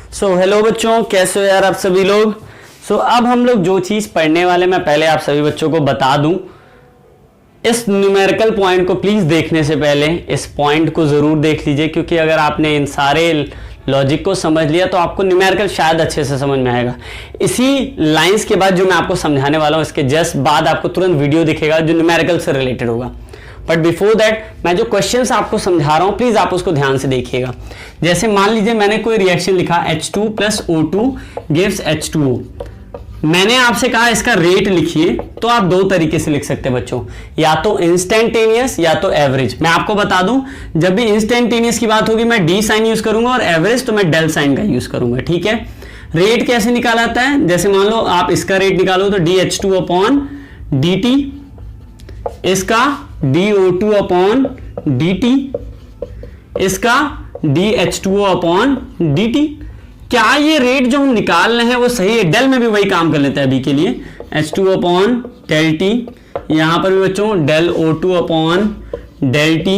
Hello बच्चों, कैसे हो यार आप सभी लोग। अब हम लोग जो चीज़ पढ़ने वाले, मैं पहले आप सभी बच्चों को बता दूं, इस न्यूमेरिकल पॉइंट को प्लीज़ देखने से पहले इस पॉइंट को ज़रूर देख लीजिए, क्योंकि अगर आपने इन सारे लॉजिक को समझ लिया तो आपको न्यूमेरिकल शायद अच्छे से समझ में आएगा। इसी लाइंस के बाद जो मैं आपको समझाने वाला हूँ, इसके जस्ट बाद आपको तुरंत वीडियो दिखेगा जो न्यूमेरिकल से रिलेटेड होगा। बट बिफोर दैट मैं जो क्वेश्चंस आपको समझा रहा हूं प्लीज आप उसको ध्यान से देखिएगा। जैसे मान लीजिए मैंने कोई रिएक्शन लिखा H2 + O2 गिव्स H2O। मैंने आपसे कहा इसका रेट लिखिए, तो आप दो तरीके से लिख सकते हैं बच्चों, या तो इंस्टेंटेनियस या तो एवरेज। मैं आपको बता दूं, जब भी इंस्टेंटेनियस की बात होगी मैं डी साइन यूज करूंगा और एवरेज तो मैं डेल साइन का यूज करूंगा। ठीक है, रेट कैसे निकाला जाता है, जैसे मान लो आप इसका रेट निकालो तो dH2/dt, इसका dO2/dt, इसका dH2O/dt। क्या ये रेट जो हम निकाल रहे हैं वो सही है? डेल में भी वही काम कर लेते हैं अभी के लिए, H2O/del-T, यहां पर भी बच्चों del O2/del-T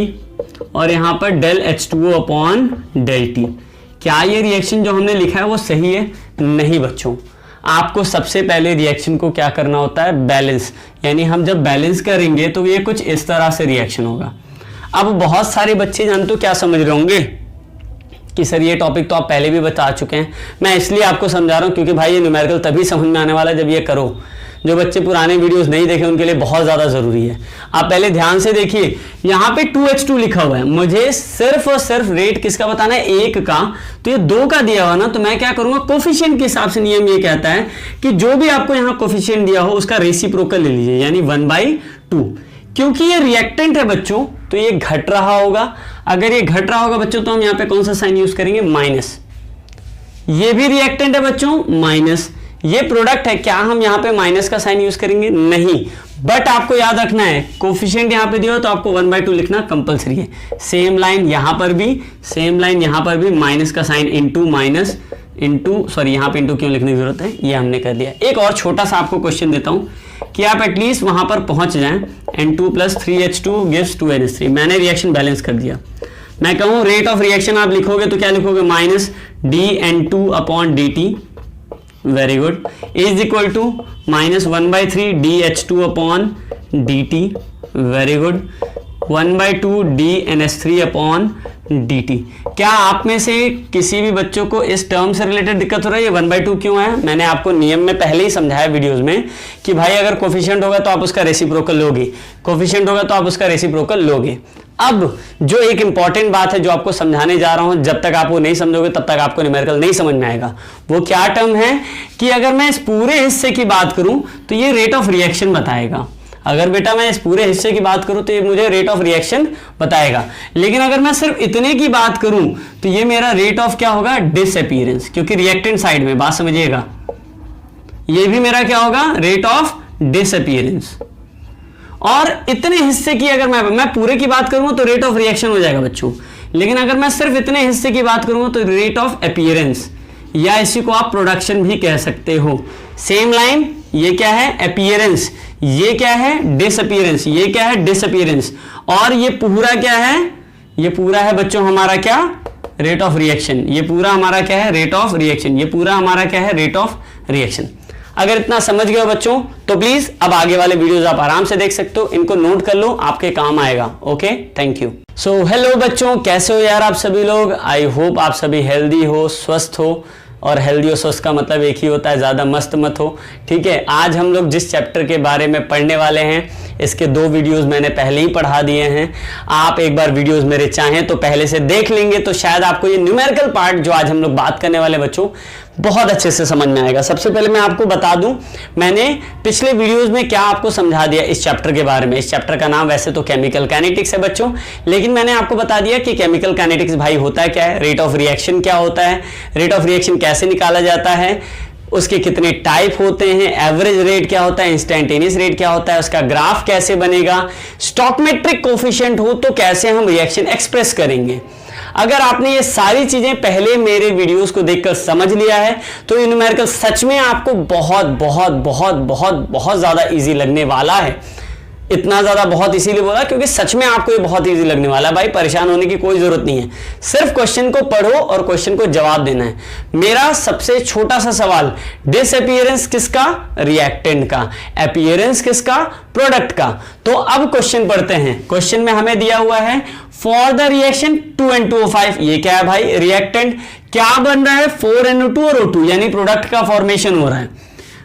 और यहां पर del H2O/del-T। क्या ये रिएक्शन जो हमने लिखा है वो सही है? नहीं बच्चों, आपको सबसे पहले रिएक्शन को क्या करना होता है, बैलेंस। यानी हम जब बैलेंस करेंगे तो ये कुछ इस तरह से रिएक्शन होगा। अब बहुत सारे बच्चे जानते हो क्या समझ रहे होंगे कि सर ये टॉपिक तो आप पहले भी बता चुके हैं। मैं इसलिए आपको समझा रहा हूं क्योंकि भाई ये न्यूमेरिकल तभी समझ में आने वाला है जब ये करो। जो बच्चे पुराने वीडियोस नहीं देखे उनके लिए बहुत ज्यादा जरूरी है। आप पहले ध्यान से देखिए, यहां पे 2H2 लिखा हुआ है, मुझे सिर्फ और सिर्फ रेट किसका बताना है, एक का। तो ये दो का दिया हुआ ना, तो मैं क्या करूंगा, कोफिशिएंट के हिसाब से नियम ये कहता है कि जो भी आपको यहां कोफिशिएंट दिया हो उसका रेसिप्रोकल ले लीजिए, यानी 1/2। क्योंकि ये रिएक्टेंट है बच्चों तो ये घट रहा होगा। अगर ये घट रहा होगा बच्चों तो हम यहां पे कौन सा साइन यूज करेंगे, माइनस। ये भी रिएक्टेंट है बच्चों, माइनस। ये प्रोडक्ट है, क्या हम यहां पे माइनस का साइन यूज करेंगे, नहीं। बट आपको याद रखना है कोफिशिएंट यहां पे दिया हो तो आपको 1/2 लिखना कंपलसरी है। सेम लाइन यहां पर भी, सेम लाइन यहां पर भी, माइनस का sine into minus into, sorry यहां पे इंटू क्यों लिखने की जरूरत है, ये हमने कर लिया। एक और छोटा सा आपको क्वेश्चन देता हूं कि आप एटलीस्ट वहां पर पहुंच जाएं। N2 + 3H2 gives 2NH3। मैंने रिएक्शन बैलेंस कर दिया। मैं कहूं रेट ऑफ रिएक्शन आप लिखोगे तो क्या लिखोगे, -dN2/dt, very good, is equal to -1/3 dH2/dt, very good, 1/2 dNH3/dt। क्या आप में से किसी भी बच्चों को इस टर्म से रिलेटेड दिक्कत हो रही है, 1/2 क्यों है? मैंने आपको नियम में पहले ही समझाया वीडियोस में कि भाई अगर कोफिशिएंट होगा तो आप उसका रेसिप्रोकल लोगे, कोफिशिएंट होगा तो आप उसका रेसिप्रोकल लोगे। अब जो एक इंपॉर्टेंट बात है जो आपको समझाने जा रहा हूं, जब तक आप वो नहीं समझोगे तब तक आपको न्यूमेरिकल नहीं समझ में आएगा। वो क्या टर्म है कि अगर मैं इस पूरे हिस्से की बात करूं तो ये रेट ऑफ रिएक्शन बताएगा। अगर बेटा मैं इस पूरे हिस्से की बात करूं तो ये मुझे रेट ऑफ रिएक्शन बताएगा। लेकिन अगर मैं सिर्फ इतने की बात करूं तो ये मेरा रेट ऑफ क्या होगा, डिसअपीयरेंस, क्योंकि रिएक्टेंट साइड में, बात समझिएगा, ये भी मेरा क्या होगा, रेट ऑफ डिसअपीयरेंस। और इतने हिस्से की अगर मैं पूरे की बात करूंगा तो रेट ऑफ रिएक्शन हो जाएगा बच्चों। लेकिन अगर मैं सिर्फ इतने हिस्से की बात करूंगा तो रेट ऑफ अपीयरेंस, या इसी को आप प्रोडक्शन भी कह सकते हो। सेम लाइन, ये क्या है, अपीयरेंस, ये क्या है, डिसअपीयरेंस, ये क्या है, डिसअपीयरेंस, और ये पूरा क्या है, ये पूरा है बच्चों हमारा क्या, रेट ऑफ रिएक्शन। ये पूरा हमारा क्या है, रेट ऑफ रिएक्शन। ये पूरा हमारा क्या है, रेट ऑफ रिएक्शन। अगर इतना समझ गए हो बच्चों तो प्लीज अब आगे वाले वीडियोस आप आराम से देख सकते हो, इनको नोट कर लो, आपके काम आएगा। Okay, thank you. हेलो बच्चों, कैसे हो यार आप सभी लोग। आई होप आप सभी हेल्दी हो, स्वस्थ हो, और हेल्दी और स्वस्थ का मतलब एक ही होता है, ज़्यादा मस्त मत हो। ठीक है, आज हम लोग जिस चैप्टर के बारे में पढ़ने वाले हैं इसके 2 वीडियोस मैंने पहले ही पढ़ा दिए हैं। आप एक बार वीडियोस मेरे चाहें तो पहले से देख लेंगे तो शायद आपको ये न्यूमेरिकल पार्ट जो आज हम लोग बात करने वाले बच्चों बहुत अच्छे से समझ में आएगा। सबसे पहले मैं आपको बता दूं, मैंने पिछले वीडियोस में क्या आपको समझा दिया इस चैप्टर के बारे में। इस चैप्टर का नाम वैसे तो केमिकल काइनेटिक्स है बच्चों, लेकिन मैंने आपको बता दिया कि केमिकल काइनेटिक्स भाई होता है क्या है, रेट ऑफ रिएक्शन क्या होता है, रेट ऑफ रिएक्शन कैसे निकाला जाता है, उसके कितने टाइप होते हैं, एवरेज रेट क्या होता है, इंस्टेंटेनियस रेट क्या होता है, उसका ग्राफ कैसे बनेगा, स्टॉकियोमेट्रिक कोफिशिएंट हो तो कैसे हम रिएक्शन एक्सप्रेस करेंगे। अगर आपने ये सारी चीजें पहले मेरे वीडियोस को देखकर समझ लिया है तो ये न्यूमेरिकल सच में आपको बहुत बहुत बहुत बहुत बहुत ज्यादा इजी लगने वाला है। इतना ज्यादा बहुत इसीलिए बोला क्योंकि सच में आपको ये बहुत इजी लगने वाला है भाई, परेशान होने की कोई जरूरत नहीं है, सिर्फ क्वेश्चन को पढ़ो और क्वेश्चन को जवाब देना है। मेरा सबसे छोटा सा सवाल, डिसअपीयरेंस किसका? रिएक्टेंट का। अपीयरेंस किसका? प्रोडक्ट का। तो अब क्वेश्चन पढ़ते हैं। क्वेश्चन में हमें दिया हुआ है फॉर द रिएक्शन 2N2O5, ये क्या है भाई? रिएक्टेंट। क्या बन रहा है? 4NO2 और O2, यानी प्रोडक्ट का फॉर्मेशन हो रहा है।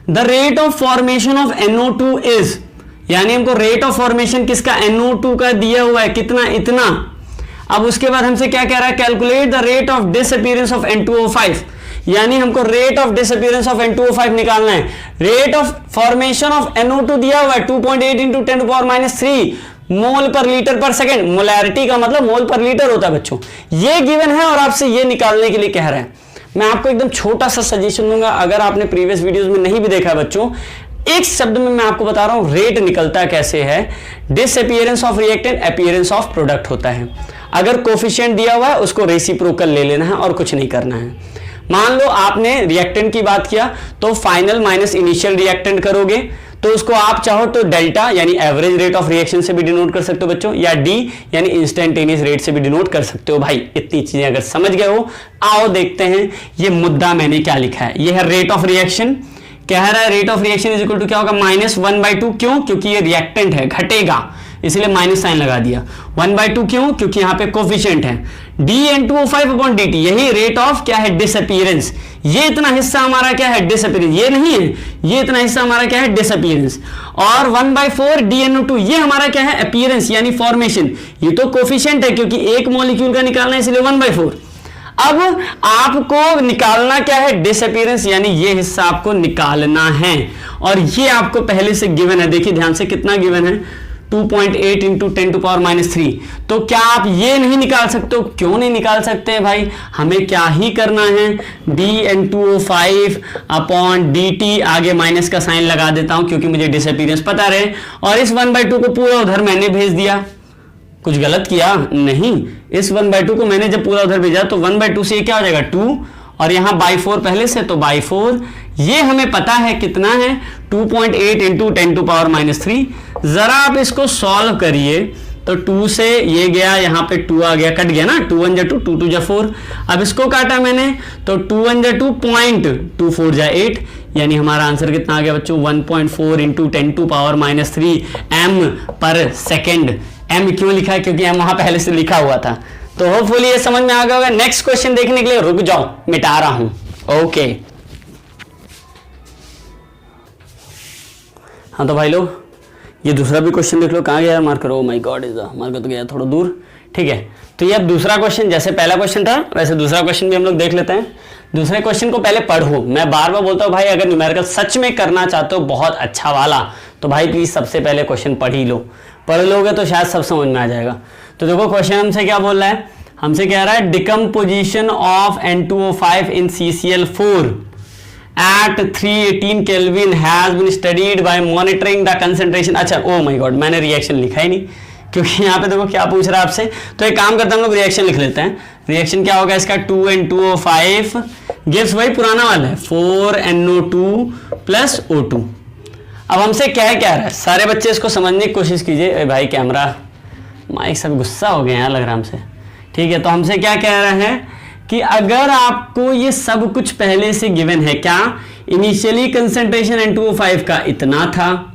The rate of formation of NO2 is, यानी हमको रेट ऑफ फॉर्मेशन किसका? NO2 का दिया हुआ है, कितना? इतना। अब उसके बाद हमसे क्या कह रहा है? Calculate the rate of disappearance of N2O5, यानी हमको rate of disappearance of N2O5 निकालना है। Rate of formation of NO2 दिया हुआ है 2.8 इंटू 10⁻³ मोल पर लीटर पर सेकेंड। मोलैरिटी का मतलब मोल पर लीटर होता है बच्चों, ये गिवन है और आपसे ये निकालने के लिए कह रहा है। मैं आपको एकदम छोटा सा सजेशन दूंगा, अगर आपने प्रीवियस वीडियोस में नहीं भी देखा है बच्चों, एक शब्द में मैं आपको बता रहा हूं रेट निकलता कैसे है। Disappearance of reactant, appearance of product होता है। अगर कोफिशिएंट दिया हुआ है उसको रेसिप्रोकल ले लेना है और कुछ नहीं करना है। मान लो आपने रिएक्टेंट की बात किया तो फाइनल माइनस इनिशियल रिएक्टेंट करोगे, तो उसको आप चाहो तो डेल्टा यानी एवरेज रेट ऑफ रिएक्शन से भी डिनोट कर सकते हो बच्चों, या डी यानी इंस्टेंटेनियस रेट से भी डिनोट कर सकते हो। भाई इतनी चीजें अगर समझ गए हो, आओ देखते हैं ये मुद्दा मैंने क्या लिखा है। ये है रेट ऑफ रिएक्शन, कह रहा है rate of reaction is equal to क्या होगा? -1/2। क्यों? क्योंकि ये रिएक्टेंट है, घटेगा, इसलिए माइनस साइन लगा दिया। 1/2 क्यों? क्योंकि यहां पे कोफिशिएंट है। dN2O5/dt, यही रेट ऑफ क्या है? डिसअपीयरेंस। ये इतना हिस्सा हमारा क्या है? डिसअपीयरेंस। ये नहीं है, ये इतना हिस्सा हमारा क्या है? डिसअपीयरेंस। और 1/4 dNO2, ये हमारा क्या है? अपीयरेंस यानी फॉर्मेशन। ये तो कोफिशिएंट है क्योंकि एक मॉलिक्यूल का निकालना है, इसलिए 1/4। अब आपको निकालना क्या है? डिसअपीयरेंस, यानी ये हिस्सा आपको निकालना है और ये आपको पहले से गिवन है। देखिए ध्यान से, कितना गिवन है? 2.8 इंटू 10⁻³ तो क्या आप ये नहीं निकाल सकते हो? क्यों नहीं निकाल सकते भाई? हमें क्या ही करना है? dN2O5/dt, आगे माइनस का साइन लगा देता हूं क्योंकि मुझे डिसअपीयरेंस पता रहे, और इस 1/2 को पूरा उधर मैंने भेज दिया। कुछ गलत किया? नहीं, इस 1/2 को मैंने जब पूरा उधर भेजा तो 1/2 से ये क्या हो जाएगा? 2, और यहां by4 पहले से, तो by4 ये हमें पता है कितना है? 2.8 इंटू 10⁻³ जरा आप इसको सॉल्व करिए तो 2 से ये गया, यहां पे 2 आ गया, कट गया ना, 2 1 2, 2 2 4। अब इसको काटा मैंने तो 2 1 2 0.24 8, यानी हमारा आंसर कितना आ गया बच्चों? 1.4 इंटू 10⁻³ m पर सेकेंड। m क्यों लिखा है? क्योंकि m वहां पहले से लिखा हुआ था। तो होपफुली ये समझ में आ गया होगा। नेक्स्ट क्वेश्चन देखने के लिए रुक जाओ, मिटा रहा हूं। ओके हाँ तो भाई लोग, ये दूसरा भी क्वेश्चन देख लो। कहाँ गया marker? Oh my God, is marker तो गया थोड़ा दूर। ठीक है, तो ये अब दूसरा क्वेश्चन, जैसे पहला क्वेश्चन था वैसे दूसरा क्वेश्चन भी हम लोग देख लेते हैं। दूसरे क्वेश्चन को पहले पढ़ो। मैं बार बार बोलता हूँ भाई, अगर न्यूमेरिकल सच में करना चाहते हो बहुत अच्छा वाला, तो भाई प्लीज सबसे पहले क्वेश्चन पढ़ ही लो। पढ़ लोगे तो शायद सब समझ में आ जाएगा। तो देखो क्वेश्चन हमसे क्या बोल रहा है? हमसे कह रहा है decomposition of N2O5 in CCl4 at 318 Kelvin has been studied by monitoring the concentration। अच्छा, ओ माय गॉड, मैंने रिएक्शन लिखा ही नहीं, क्योंकि यहाँ पे देखो क्या पूछ रहा है आपसे। तो एक काम करते हैं, हम लोग रिएक्शन लिख लेते हैं। रिएक्शन क्या होगा इसका? 2N2O5 गिव्स वही पुराना वाला है 4NO2 प्लस O2। अब हमसे क्या है, क्या रहा है? सारे बच्चे इसको समझने की कोशिश कीजिए। भाई कैमरा माइक सब गुस्सा हो गए हैं लग रहा है हमसे। ठीक है, तो हमसे क्या कह रहा है कि अगर आपको ये सब कुछ पहले से गिवन है, क्या? इनिशियली कंसेंट्रेशन N2O5 का इतना था,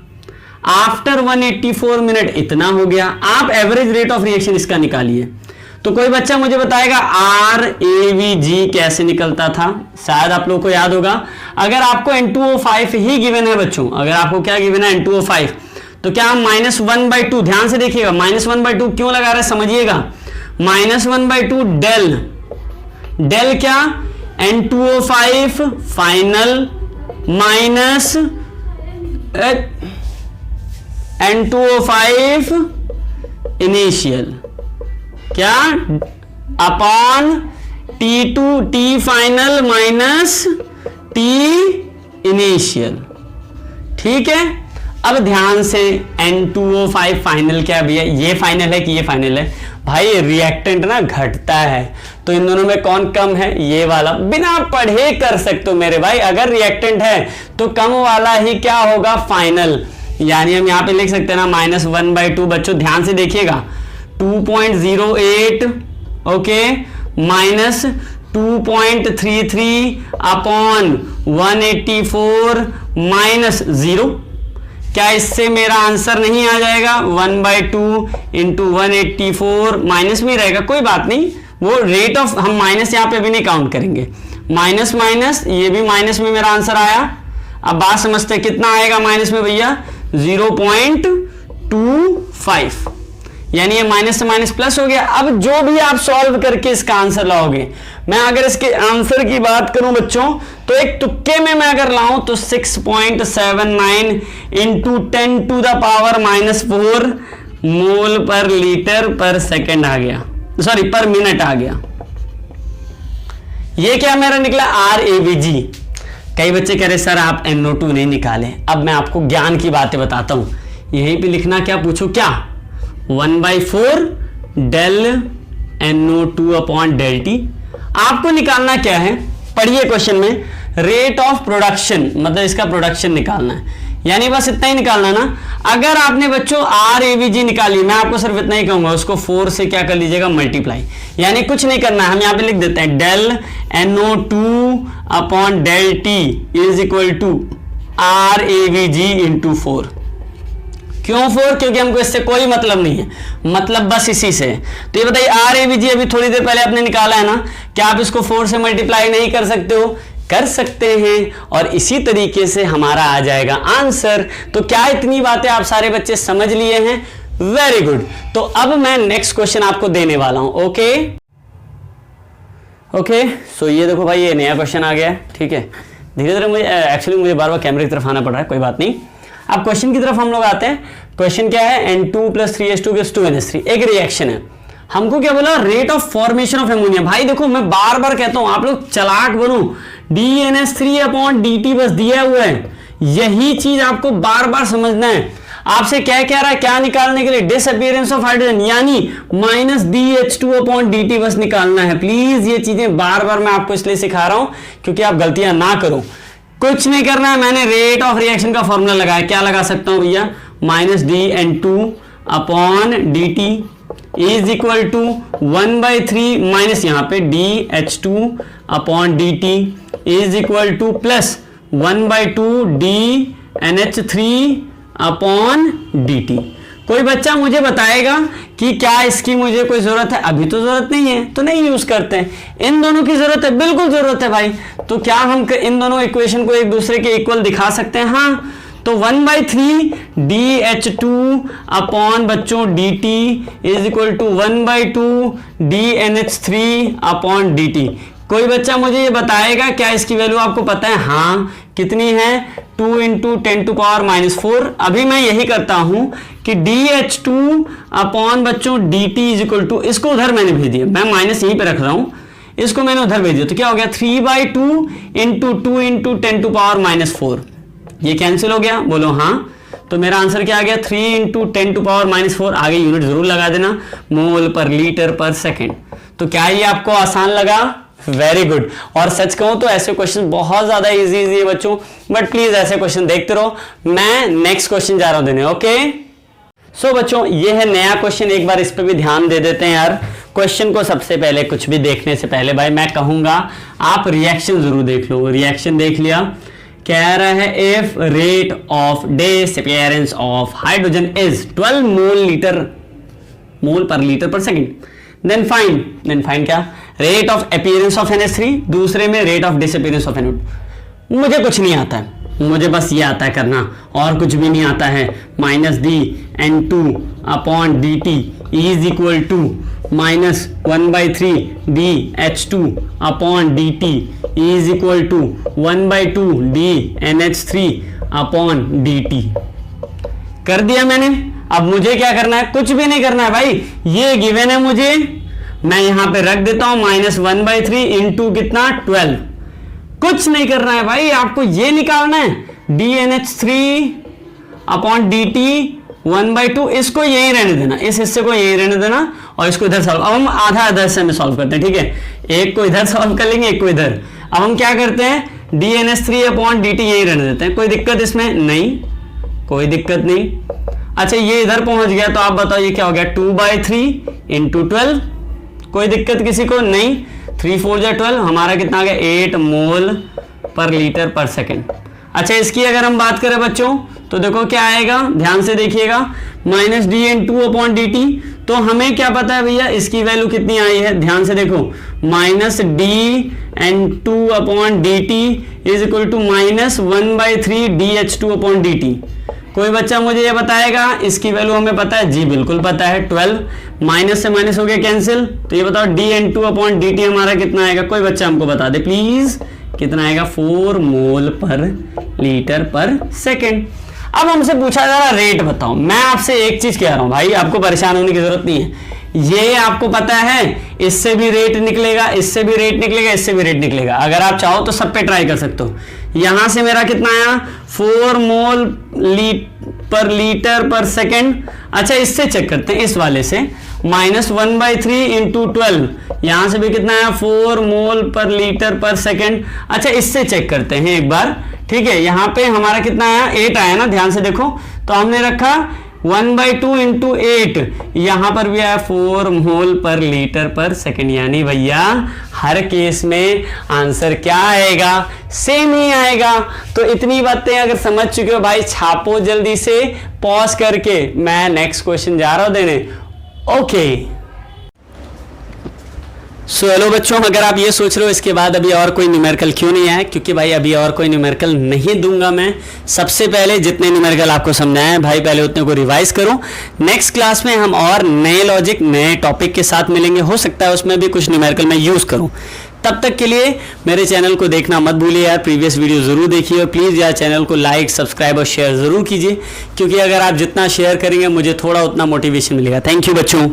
आफ्टर 184 मिनट इतना हो गया, आप एवरेज रेट ऑफ रिएक्शन इसका निकालिए। तो कोई बच्चा मुझे बताएगा RAVG कैसे निकलता था? शायद आप लोगों को याद होगा। अगर आपको N2O5 ही गिवन है बच्चों, अगर आपको क्या गिवन है? N2O5, तो क्या हम -1/2, ध्यान से देखिएगा, -1/2 क्यों लगा रहे हैं समझिएगा। -1/2 डेल क्या? N2O5 final minus N2O5 initial, क्या? Upon T final minus T initial. ठीक है, अब ध्यान से N2O5 फाइनल क्या भैया? ये फाइनल है कि ये फाइनल है? भाई रिएक्टेंट ना घटता है, तो इन दोनों में कौन कम है? ये वाला। बिना पढ़े कर सकते हो मेरे भाई, अगर रिएक्टेंट है तो कम वाला ही क्या होगा? फाइनल। यानी हम यहाँ पे लिख सकते हैं ना -1/2। बच्चों ध्यान से देखिएगा, 2.08 ओके माइनस 2.33 अपॉन 184 माइनस 0। क्या इससे मेरा आंसर नहीं आ जाएगा? 1/2 इंटू 184 माइनस में रहेगा, कोई बात नहीं, वो रेट ऑफ, हम माइनस यहाँ पे अभी नहीं काउंट करेंगे। माइनस माइनस, ये भी माइनस में मेरा आंसर आया। अब बात समझते हैं कितना आएगा माइनस में भैया, 0.25, यानी ये माइनस से माइनस प्लस हो गया। अब जो भी आप सॉल्व करके इसका आंसर लाओगे, मैं अगर इसके आंसर की बात करूं बच्चों, तो एक तुक्के में मैं अगर लाऊं तो 6.79 इंटू 10⁻⁻4 मोल पर लीटर पर सेकेंड आ गया, सॉरी पर मिनट आ गया। ये क्या मेरा निकला? RAVG। कई बच्चे कह रहे सर आप NO2 नहीं निकाले। अब मैं आपको ज्ञान की बातें बताता हूं, यहीं पे लिखना क्या, पूछो क्या, 1/4 del NO2 upon del T. आपको निकालना क्या है, पढ़िए क्वेश्चन में, रेट ऑफ प्रोडक्शन, मतलब इसका प्रोडक्शन निकालना है, यानी बस इतना ही निकालना ना। अगर आपने बच्चों RAVG निकाली, मैं आपको सिर्फ इतना ही कहूंगा, उसको 4 से क्या कर लीजिएगा, मल्टीप्लाई, यानी कुछ नहीं करना है। हम यहां पे लिख देते हैं del NO2 upon del T is equal to RAVG into 4। क्यों 4? क्योंकि हमको इससे कोई मतलब नहीं है, मतलब बस इसी से। तो ये बताइए RAVG अभी थोड़ी देर पहले आपने निकाला है ना, क्या आप इसको 4 से मल्टीप्लाई नहीं कर सकते हो? कर सकते हैं, और इसी तरीके से हमारा आ जाएगा आंसर। तो क्या इतनी बातें आप सारे बच्चे समझ लिए हैं? Very good. तो अब मैं नेक्स्ट क्वेश्चन आपको देने वाला हूं। ओके ओके, सो ये देखो भाई, ये नया क्वेश्चन आ गया है, ठीक है। धीरे धीरे मुझे बार बार कैमरे की तरफ आना पड़ रहा है, कोई बात नहीं। अब क्वेश्चन की तरफ हम लोग आते हैं। क्वेश्चन क्या है, N2 + 3H2 = 2NH3, एक रिएक्शन है। हमको क्या बोला, rate of formation of ammonia. भाई देखो, मैं बार बार कहता हूं आप लोग चालाक बनो, DNH3 अपॉन DT बस दिया हुआ है, यही चीज आपको बार बार समझना है। आपसे क्या कह रहा है, क्या निकालने के लिए, डिसअपीयरेंस ऑफ हाइड्रोजन, यानी -DH2 अपॉन DT बस निकालना है। प्लीज ये चीजें बार बार मैं आपको इसलिए सिखा रहा हूं क्योंकि आप गलतियां ना करो। कुछ नहीं करना है, मैंने रेट ऑफ रिएक्शन का फॉर्मूला लगाया, क्या लगा सकता हूं भैया, -DN2 upon DT is equal to 1/3 minus यहाँ पे DH2 upon DT is equal to plus 1/2 DNH3 upon DT। कोई बच्चा मुझे बताएगा कि क्या इसकी मुझे कोई जरूरत है? अभी तो जरूरत नहीं है, तो नहीं यूज करते हैं। इन दोनों की जरूरत है, बिल्कुल जरूरत है भाई। तो क्या हम इन दोनों इक्वेशन को एक दूसरे के इक्वल दिखा सकते हैं? हाँ। तो 1/3 DH2 अपॉन बच्चों DT is equal to 1/2 DNH3 upon DT। कोई बच्चा मुझे ये बताएगा क्या इसकी वैल्यू आपको पता है? हाँ, कितनी है? 2 × 10⁻⁴। अभी मैं यही करता हूं कि DH2 अपॉन बच्चों DT इज इक्वल टू, इसको उधर मैंने भेज दिया, मैं माइनस यहीं पे रख रहा हूं, इसको मैंने उधर भेज दिया, तो क्या हो गया, 3/2 इंटू 2 × 10⁻⁴। ये कैंसिल हो गया, बोलो हाँ। तो मेरा आंसर क्या आ गया, 3 × 10⁻⁴। आगे यूनिट जरूर लगा देना, मोल पर लीटर पर सेकेंड। तो क्या ये आपको आसान लगा? Very good. और सच कहूं तो ऐसे क्वेश्चन बहुत ज्यादा इजी है बच्चों, बट प्लीज ऐसे क्वेश्चन देखते रहो। मैं नेक्स्ट क्वेश्चन जा रहा हूं देने। ओके सो बच्चों, ये है नया क्वेश्चन, एक बार इस पे भी ध्यान दे देते हैं यार। क्वेश्चन को सबसे पहले, कुछ भी देखने से पहले भाई मैं कहूंगा आप रिएक्शन जरूर देख लो। रिएक्शन देख लिया, कह रहा है if rate of disappearance of hydrogen is 12 मोल पर लीटर पर सेकेंड, देन फाइंड क्या, rate of appearance of NH3, दूसरे में rate of disappearance of NO2। मुझे कुछ नहीं आता है, मुझे बस ये आता है करना, और कुछ भी नहीं आता है। -DN2 upon DT is equal to -1/3 DH2 upon DT is equal to 1/2 DNH3 upon DT। कर दिया मैंने। अब मुझे क्या करना है? कुछ भी नहीं करना है भाई, ये गिवन है मुझे, मैं यहां पे रख देता हूं -1/3 इंटू कितना, 12। कुछ नहीं करना है भाई, आपको ये निकालना है DNH3 अपॉन DT 1/2। इसको यही रहने देना, इस हिस्से को यही रहने देना, और इसको इधर सॉल्व। अब हम आधा आधा हिस्से में सॉल्व करते हैं, ठीक है। एक को इधर सॉल्व कर लेंगे, एक को इधर। अब हम क्या करते हैं, DNH3 अपॉन DT यही रहने देते हैं। कोई दिक्कत इसमें नहीं, कोई दिक्कत नहीं। अच्छा ये इधर पहुंच गया तो आप बताओ ये क्या हो गया, 2/3 इंटू 12, कोई दिक्कत किसी को नहीं। 3 4 जा 12, हमारा कितना आ गया 8 मोल पर लीटर पर सेकेंड। अच्छा इसकी अगर हम बात करें बच्चों तो देखो क्या आएगा, ध्यान से देखिएगा, माइनस डी एन 2/dt। तो हमें क्या पता है भैया इसकी वैल्यू कितनी आई है, ध्यान से देखो, minus D N 2/dt is equal to minus 1/3 dH2/dt। कोई बच्चा मुझे ये बताएगा इसकी वैल्यू हमें पता है, जी बिल्कुल पता है, 12, माइनस से माइनस हो गया कैंसिल, तो ये बताओ dN2/dt हमारा कितना आएगा, कोई बच्चा हमको बता दे प्लीज, कितना आएगा, 4 मोल पर लीटर पर सेकेंड। अब हमसे पूछा जा रहा रेट बताओ, मैं आपसे एक चीज कह रहा हूं भाई, आपको परेशान होने की जरूरत नहीं है, ये आपको पता है इससे भी रेट निकलेगा, इससे भी रेट निकलेगा, इससे भी रेट निकलेगा, अगर आप चाहो तो सब पे ट्राई कर सकते हो। यहां से मेरा कितना आया 4 मोल पर लीटर पर सेकेंड। अच्छा इससे चेक करते हैं, इस वाले से, माइनस 1/3 इंटू 12, यहां से भी कितना आया 4 मोल पर लीटर पर सेकेंड। अच्छा इससे चेक करते हैं एक बार, ठीक है, यहां पे हमारा कितना आया 8 आया ना, ध्यान से देखो, तो हमने रखा 1/2 इंटू 8, यहां पर भी आया 4 मोल पर लीटर पर सेकेंड। यानी भैया हर केस में आंसर क्या आएगा, सेम ही आएगा। तो इतनी बातें अगर समझ चुके हो भाई, छापो जल्दी से, पॉज करके, मैं नेक्स्ट क्वेश्चन जा रहा हूं देने। ओके सो हेलो बच्चों, अगर आप ये सोच रहे हो इसके बाद अभी और कोई न्यूमेरिकल क्यों नहीं आया, क्योंकि भाई अभी और कोई न्यूमेरिकल नहीं दूंगा मैं। सबसे पहले जितने न्यूमेरिकल आपको समझाए हैं भाई, पहले उतने को रिवाइज करो। नेक्स्ट क्लास में हम और नए लॉजिक, नए टॉपिक के साथ मिलेंगे, हो सकता है उसमें भी कुछ न्यूमेरिकल मैं यूज करूं। तब तक के लिए मेरे चैनल को देखना मत भूलिए यार, प्रीवियस वीडियो जरूर देखिए, और प्लीज़ यार चैनल को लाइक, सब्सक्राइब और शेयर जरूर कीजिए, क्योंकि अगर आप जितना शेयर करेंगे मुझे थोड़ा उतना मोटिवेशन मिलेगा। थैंक यू बच्चों।